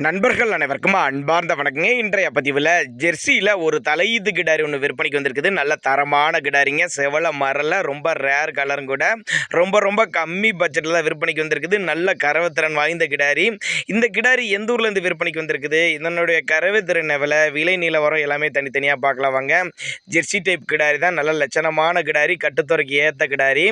நண்பர்கள் அனைவருக்கும் அன்பார்ந்த வணக்கங்க. இன்றைய பதிவில் ஜெர்சியில் ஒரு தலையீத்து கிடாரி ஒன்று விற்பனைக்கு வந்திருக்குது. நல்ல தரமான கிடாரிங்க, செவல மரல, ரொம்ப ரேர் கலரும் கூட, ரொம்ப கம்மி பட்ஜெட்டில் தான் விற்பனைக்கு வந்திருக்குது. நல்ல கறவைத்திறன் வாய்ந்த கிடாரி. இந்த கிடாரி எந்த ஊர்லேருந்து விற்பனைக்கு வந்திருக்குது, இதனுடைய கறவைத்திறன் எவ்வளோ, விலை நிலவரம் எல்லாமே தனித்தனியாக பார்க்கலாம் வாங்க. ஜெர்சி டைப் கிடாரி தான், நல்ல லட்சணமான கிடாரி, கட்டுத்துறைக்கு ஏற்ற கிடாரி,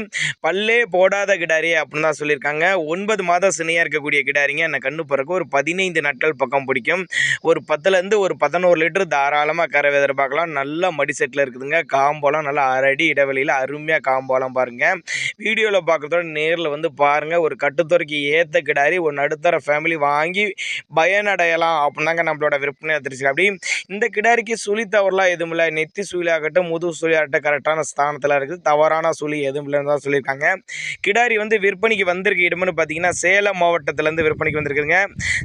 பல்லே போடாத கிடாரி அப்படின்னு தான் சொல்லியிருக்காங்க. 9 மாதம் சினையாக இருக்கக்கூடிய கிடாரிங்க. என்ன கண்ணு பிறகு ஒரு 15 நாட்கள் பக்கம் பிடிக்கும். ஒரு 10லேருந்து ஒரு 11 லிட்டர் தாராளமாக கறவை எதிர்பார்க்கலாம். நல்ல மடி செட்டில் இருக்குதுங்க. காம்போலாம் நல்லா அரடி இடைவெளியில் அருமையாக காம்போலாம் பாருங்கள். வீடியோவில் பார்க்குறதோட நேரில் வந்து பாருங்கள். ஒரு கட்டுத்துறைக்கு ஏற்ற கிடாரி, ஒரு நடுத்தர ஃபேமிலி வாங்கி பயனடையலாம் அப்படின்னாங்க நம்மளோட விற்பனை தெரிஞ்சு. அப்படி இந்த கிடாரிக்கு சுழி தவறலாம் எதுவும் இல்லை. நெத்தி சுழியாகட்டும், முது சுழியாகட்டும் கரெக்டான ஸ்தானத்தில் இருக்குது. தவறான சுழி எதுவும் இல்லைன்னு தான் சொல்லியிருக்காங்க. கிடாரி வந்து விற்பனைக்கு வந்திருக்க இடம்னு பார்த்தீங்கன்னா சேலம் மாவட்டத்திலேருந்து விற்பனைக்கு வந்திருக்குதுங்க.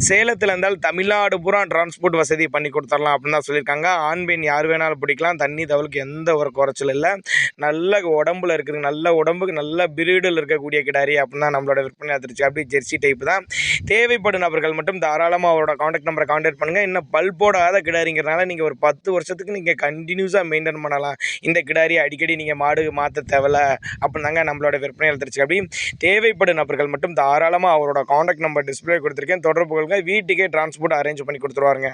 சேலத்தில் இருந்தால் தமிழ்நாடு பூரா டிரான்ஸ்போர்ட் வசதி பண்ணி கொடுத்துடலாம் அப்படின்னு தான் சொல்லியிருக்காங்க. ஆண் பெண் யார் வேணாலும் பிடிக்கலாம். தண்ணி தவளுக்கு எந்த ஒரு குறைச்சல் இல்லை. நல்ல உடம்புல இருக்குது, நல்ல உடம்புக்கு நல்ல பிரீடில் இருக்கக்கூடிய கிடாரி அப்படின்னு தான் நம்மளோட விற்பனை அதிர்ச்சி. அப்படி ஜெர்சி டைப் தான். தேவைப்படும் நபர்கள் மட்டும் தாராளமாக அவரோட காண்டாக்ட் நம்பரை காண்டாக்ட் பண்ணுங்கள். இன்னும் பல்போடாத கிடாரிங்கிறனால நீங்கள் ஒரு 10 வருஷத்துக்கு நீங்கள் கண்டினியூஸாக மெயின்டைன் பண்ணலாம். இந்த கிடாரி அடிக்கடி நீங்கள் மாடு மாற்ற தேவையில்ல அப்படின்னாங்க நம்மளோட விற்பனை அதிர்ச்சி. அப்படி தேவைப்படும் நபர்கள் மட்டும் தாராளமாக அவரோட காண்டாக்ட் நம்பர் டிஸ்பிளே கொடுத்துருக்கேன், தொடர்பு கொள்ளுங்க. வீட்டுக்கே டிரான்ஸ்போர்ட் அரேஞ்ச் பண்ணி கொடுத்துருவாருங்க.